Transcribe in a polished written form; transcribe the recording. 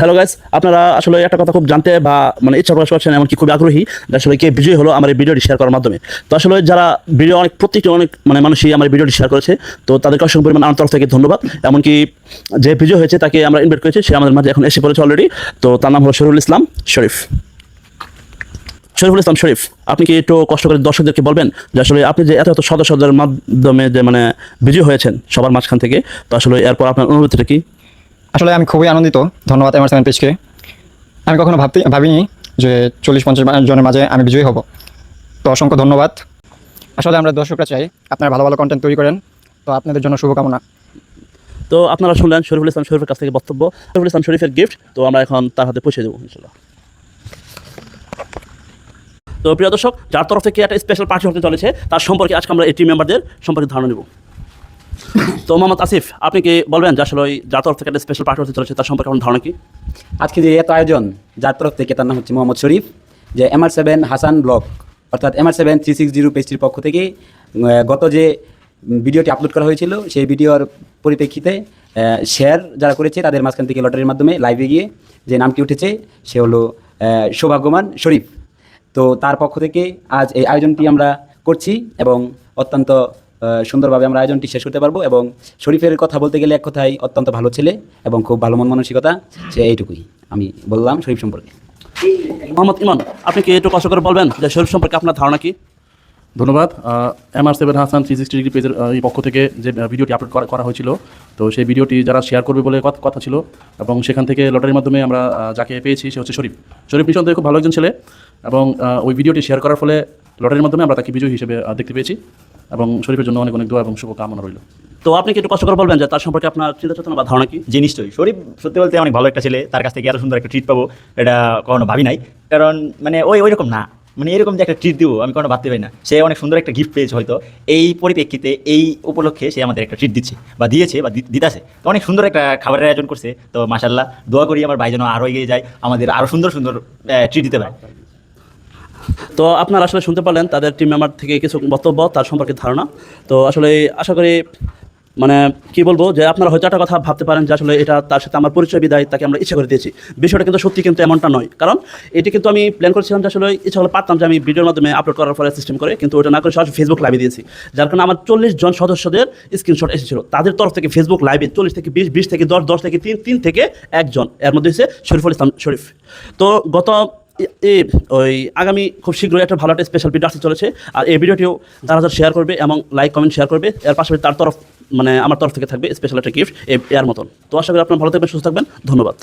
Hello guys, আপনারা আসলে একটা কথা খুব জানতে বা মানে ইচ্ছা প্রকাশ করছেন, এমনকি খুব আগ্রহী যে আসলে কে বিজয়ী হলো আমার এই ভিডিওটি শেয়ার করার মাধ্যমে। তো আসলে যারা ভিডিও প্রত্যেকটি অনেক মানে মানুষই আমার ভিডিওটি শেয়ার করেছে, তো তাদেরকে অসংখ্য পরিমাণ আমার তরফ থেকে ধন্যবাদ। এমনকি যে বিজয় হয়েছে তাকে আমরা ইনভাইট করেছি, সে আমাদের মাঝে এখন এসে পড়েছে অলরেডি। তো তার নাম হলো শরীফুল ইসলাম শরীফ। শরীফুল ইসলাম শরীফ, আপনি কি একটু কষ্ট করে দর্শকদেরকে বলবেন যে আসলে আপনি যে এত এত সদস্যদের মাধ্যমে যে মানে বিজয়ী হয়েছেন সবার মাঝখান থেকে, তো আসলে এরপর আপনার অনুভূতিটা কি? আসলে আমি খুবই আনন্দিত। ধন্যবাদ এমারসন পেজকে। আমি কখনো ভাবিনি যে 40-50 জনের মাঝে আমি বিজয়ী হব। তো অসংখ্য ধন্যবাদ। আসলে আমরা দর্শকরা চাই আপনারা ভালো ভালো কন্টেন্ট তৈরি করেন। তো আপনাদের জন্য শুভকামনা। তো আপনারা শুনলেন শরীফুল ইসলাম শরীফের কাছ থেকে বক্তব্য, শরীফুল ইসলাম শরীফের গিফট। তো আমরা এখন তার হাতে পৌঁছে দেবো ইনশাল্লাহ। তো প্রিয় দর্শক, যার তরফ থেকে একটা স্পেশাল পার্টি হতে চলেছে তার সম্পর্কে আজকে আমরা এই টিম মেম্বারদের সম্পর্কে ধারণা নেব। তো মোহাম্মদ আসিফ, আপনি কি বলবেন যে আসলে যার তরফ থেকে একটা স্পেশাল পার্টি হতে চলেছে তার সম্পর্কে আপনার ধারণা কি? আজকে যে এত আয়োজন, যার তরফ থেকে, তার নাম হচ্ছে মোহাম্মদ শরীফ, যে MR7 হাসান ব্লগ অর্থাৎ MR7 360 পেজটির পক্ষ থেকে গত যে ভিডিওটি আপলোড করা হয়েছিল সেই ভিডিওর পরিপ্রেক্ষিতে শেয়ার যারা করেছে তাদের মাঝখান থেকে লটারির মাধ্যমে লাইভে গিয়ে যে নামটি উঠেছে সে হলো সৌভাগ্যবান শরীফ। তো তার পক্ষ থেকে আজ এই আয়োজনটি আমরা করছি এবং অত্যন্ত সুন্দরভাবে আমরা আয়োজনটি শেষ করতে পারবো। এবং শরীফের কথা বলতে গেলে এক কথায় অত্যন্ত ভালো ছেলে এবং খুব ভালো মন মানসিকতা, সে এইটুকুই আমি বললাম শরীফ সম্পর্কে। মোহাম্মদ ইমান, আপনি কি একটু কষ্ট করে বলবেন যে শরীফ সম্পর্কে আপনার ধারণা কি? ধন্যবাদ। MR7 হাসান 360 পেজের এই পক্ষ থেকে যে ভিডিওটি আপলোড করা হয়েছিল, তো সেই ভিডিওটি যারা শেয়ার করবে বলে কথা ছিল এবং সেখান থেকে লটারির মাধ্যমে আমরা যাকে পেয়েছি সে হচ্ছে শরীফ। শরীফ নিঃসন্দেহে খুব ভালো একজন ছেলে এবং ওই ভিডিওটি শেয়ার করার ফলে লটারির মাধ্যমে আমরা তাকে বিজয়ী হিসেবে দেখতে পেয়েছি এবং শরীফের জন্য অনেক অনেক দোয়া এবং শুভকামনা রইল। তো আপনি কি একটু কষ্ট করে বলবেন যে তার সম্পর্কে আপনার চিন্তা চেতনা বা ধারণা কি? জি নিশ্চয়ই, শরীফ সত্যি বলতে অনেক ভালো একটা ছেলে। তার কাছ থেকে এত সুন্দর একটা ট্রিট পাবো এটা কখনো ভাবি নাই। কারণ মানে ওই রকম না, মানে এরকম যে একটা ট্রিট দিব আমি কখনো ভাবতে পারি না। সে অনেক সুন্দর একটা গিফট পেয়েছে, হয়তো এই পরিপ্রেক্ষিতে এই উপলক্ষে সে আমাদের একটা ট্রিট দিচ্ছে বা দিয়েছে বা দিতেছে। তো অনেক সুন্দর একটা খাবারের আয়োজন করছে। তো মাশাআল্লাহ, দোয়া করি আমার ভাই যেন আরও এগিয়ে যায়, আমাদের আরও সুন্দর সুন্দর ট্রিট দিতে পারে। তো আপনারা আসলে শুনতে পারলেন তাদের টিম মেম্বার থেকে কিছু বক্তব্য, তার সম্পর্কে ধারণা। তো আসলে আশা করি মানে কি বলবো যে আপনারা হয়তো একটা কথা ভাবতে পারেন যে আসলে এটা তার সাথে আমার পরিচয় বিদায় তাকে আমরা ইচ্ছা করে দিয়েছি। বিষয়টা কিন্তু সত্যি কিন্তু এমনটা নয়, কারণ এটি কিন্তু আমি প্ল্যান করেছিলাম যে আসলে ইচ্ছা হলে পারতাম যে আমি ভিডিওর মাধ্যমে আপলোড করার পরে সিস্টেম করে, কিন্তু ওটা না করে সরাসরি ফেসবুক লাইভে দিয়েছি। যার কারণে আমার 40 জন সদস্যদের স্ক্রিনশট এসেছিল, তাদের তরফ থেকে ফেসবুক লাইভে 40 থেকে 20, 20 থেকে 10, 10 থেকে 3 থেকে 1 জন, এর মধ্যে হচ্ছে শরীফুল ইসলাম শরীফ। তো ওই আগামী খুব শীঘ্রই একটা ভালো একটা স্পেশাল ভিডিও আসতে চলেছে। আর এই ভিডিওটিও যারা শেয়ার করবে এবং লাইক কমেন্ট শেয়ার করবে, এর পাশাপাশি তার তরফ মানে আমার তরফ থেকে থাকবে স্পেশাল একটা গিফট এর মতন। তো আশা করি আপনারা ভালো থাকবেন, সুস্থ থাকবেন। ধন্যবাদ।